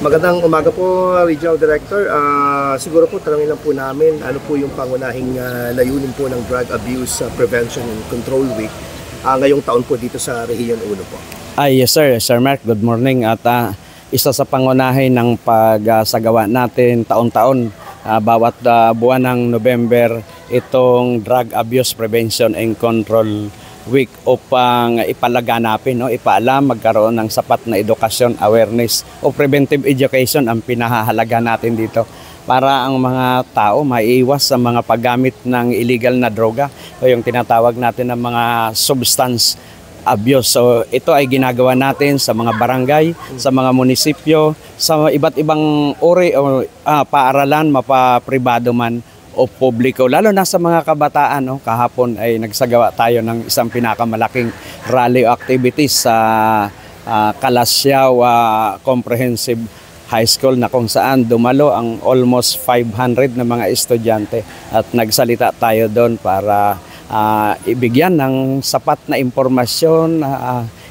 Magandang umaga po, Regional Director. Siguro po tanongin lang po namin ano po yung pangunahing layunin po ng Drug Abuse Prevention and Control Week ngayong taon po dito sa Region 1 po. Yes sir, Sir Mark, good morning. At isa sa pangunahin ng pagsagawa natin taon-taon bawat buwan ng November itong Drug Abuse Prevention and Control Week upang ipalaganapin, ipaalam, magkaroon ng sapat na edukasyon, awareness o preventive education ang pinahahalaga natin dito para ang mga tao maiiwas sa mga paggamit ng illegal na droga o yung tinatawag natin ng mga substance abuse. So ito ay ginagawa natin sa mga barangay, sa mga munisipyo, sa iba't ibang uri o paaralan, mapapribado man o publiko, lalo na sa mga kabataan. Kahapon ay nagsagawa tayo ng isang pinakamalaking rally activities sa Kalasyaw Comprehensive High School na kung saan dumalo ang almost 500 na mga estudyante at nagsalita tayo doon para ibigyan ng sapat na impormasyon,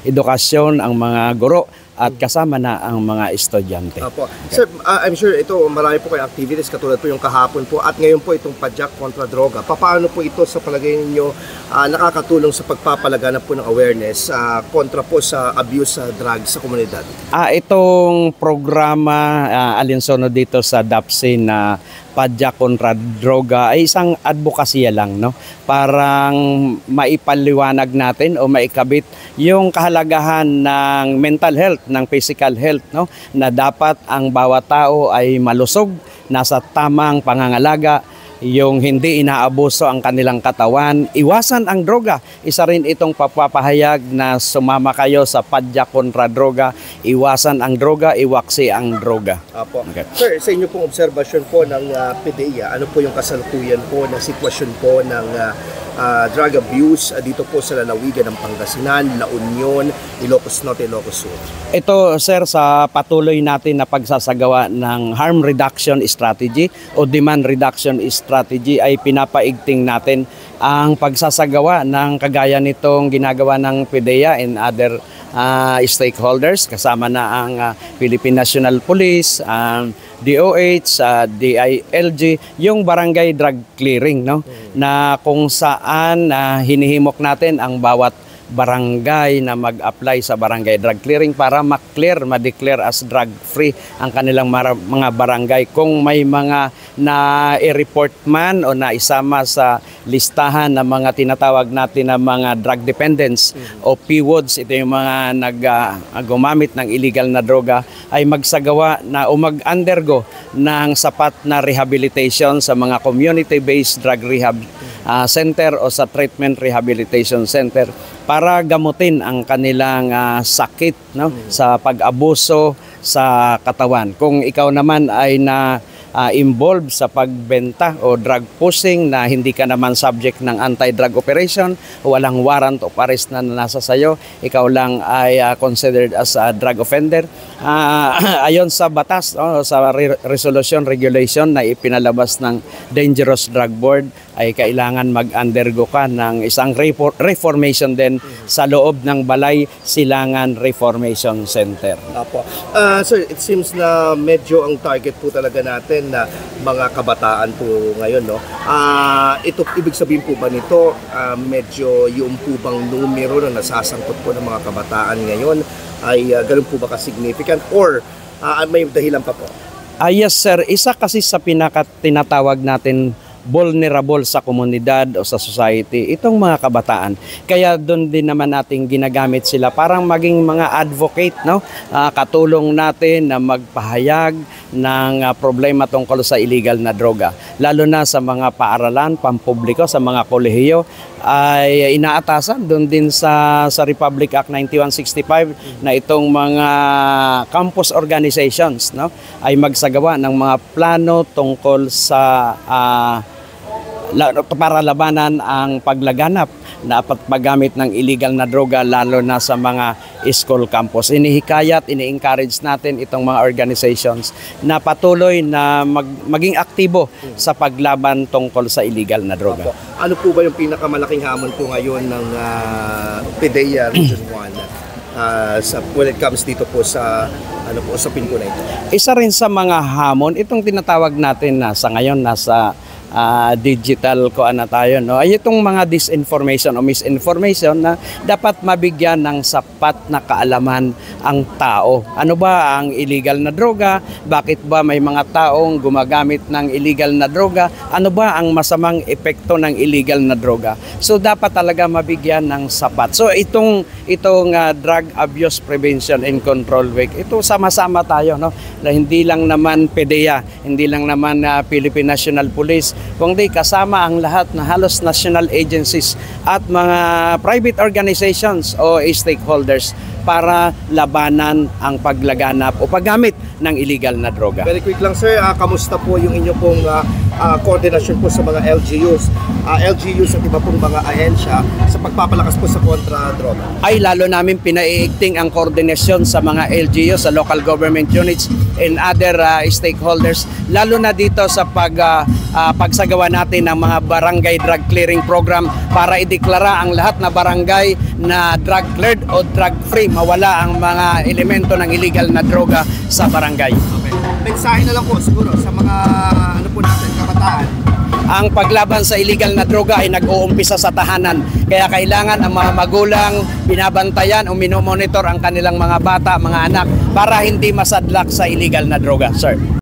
edukasyon ang mga guro at kasama na ang mga estudyante. Apo. Sir, I'm sure ito marami po kayong activities katulad po yung kahapon po at ngayon po itong Padyak kontra droga. Paano po ito sa palagay ninyo nakakatulong sa pagpapalaganap po ng awareness kontra po sa abuse sa drugs sa komunidad? Itong programa alinsunod dito sa DAPSI na Padyak kontra droga ay isang advokasya lang, parang maipaliwanag natin o maikabit yung kahalagahan ng mental health, ng physical health, na dapat ang bawat tao ay malusog, nasa tamang pangangalaga, yung hindi inaabuso ang kanilang katawan, iwasan ang droga. Isa rin itong papapahayag na sumama kayo sa Padyak kontra droga, iwasan ang droga, iwaksi ang droga. Apo. Okay. Sir, sa inyo pong obserbasyon po ng PDEA, ano po yung kasalukuyan po na sitwasyon po ng drug abuse dito po sa lalawigan ng Pangasinan, La Union, Ilocos Norte, Ilocos Sur? Ito sir, sa patuloy natin na pagsasagawa ng harm reduction strategy o demand reduction strategy ay pinapaigting natin ang pagsasagawa ng kagaya nitong ginagawa ng PDEA and other stakeholders, kasama na ang Philippine National Police, DOH, DILG, yung barangay drug clearing, na kung saan hinihimok natin ang bawat barangay na mag-apply sa barangay drug clearing para ma-declare as drug-free ang kanilang mga barangay. Kung may mga na-report man o naisama sa listahan ng mga tinatawag natin na mga drug dependents o PWODs, ito yung mga gumamit ng illegal na droga, ay magsagawa na o mag-undergo ng sapat na rehabilitation sa mga community-based drug rehab center o sa treatment rehabilitation center para gamutin ang kanilang sakit sa pag-abuso sa katawan. Kung ikaw naman ay involved sa pagbenta o drug pushing na hindi ka naman subject ng anti-drug operation, walang warrant of arrest na nasa sayo, ikaw lang ay considered as a drug offender. Ayon sa batas, sa resolution regulation na ipinalabas ng Dangerous Drug Board, ay kailangan mag-undergo ka ng isang reformation din sa loob ng Balay Silangan Reformation Center. Apo. Sir, it seems na medyo ang target po talaga natin na mga kabataan po ngayon, ito, ibig sabihin po ba nito, medyo yung po bang numero na nasasangkot po ng mga kabataan ngayon ay ganun po ba ka-significant or may dahilan pa po? Yes sir, isa kasi sa tinatawag natin vulnerable sa komunidad o sa society, itong mga kabataan. Kaya doon din naman natin ginagamit sila parang maging mga advocate, katulong natin na magpahayag ng problema tungkol sa illegal na droga. Lalo na sa mga paaralan, pampubliko, sa mga kolehiyo, ay inaatasan doon din sa Republic Act 9165 na itong mga campus organizations ay magsagawa ng mga plano tungkol sa para labanan ang paglaganap na paggamit ng illegal na droga lalo na sa mga school campus. Inihikayat, ini-encourage natin itong mga organizations na patuloy na maging aktibo sa paglaban tungkol sa illegal na droga. Ano po ba yung pinakamalaking hamon po ngayon ng PDEA Region 1? when it comes dito po sa usapin po na ito? Isa rin sa mga hamon, itong tinatawag natin na sa ngayon nasa digital ko na tayo, no? Ay itong mga disinformation o misinformation na dapat mabigyan ng sapat na kaalaman ang tao. Ano ba ang illegal na droga? Bakit ba may mga taong gumagamit ng illegal na droga? Ano ba ang masamang epekto ng illegal na droga? So dapat talaga mabigyan ng sapat. So itong Drug Abuse Prevention and Control Week, ito sama-sama tayo, no? Na hindi lang naman PDEA, hindi lang naman Philippine National Police, kundi kasama ang lahat na halos national agencies at mga private organizations o stakeholders para labanan ang paglaganap o paggamit ng illegal na droga. Very quick lang sir, kamusta po yung inyo pong koordinasyon po sa mga LGUs at iba pong mga ahensya sa pagpapalakas po sa kontra-droga? Ay lalo namin pinaiigting ang koordinasyon sa mga LGU, sa local government units and other stakeholders, lalo na dito sa pagsagawa natin ng mga barangay drug clearing program para ideklara ang lahat na barangay na drug cleared o drug free, mawala ang mga elemento ng illegal na droga sa barangay. Okay. Mensahe na lang po siguro sa mga kabataan. Ang paglaban sa illegal na droga ay nag-uumpisa sa tahanan. Kaya kailangan ang mga magulang binabantayan o minomonitor ang kanilang mga bata, mga anak para hindi masadlak sa illegal na droga, sir.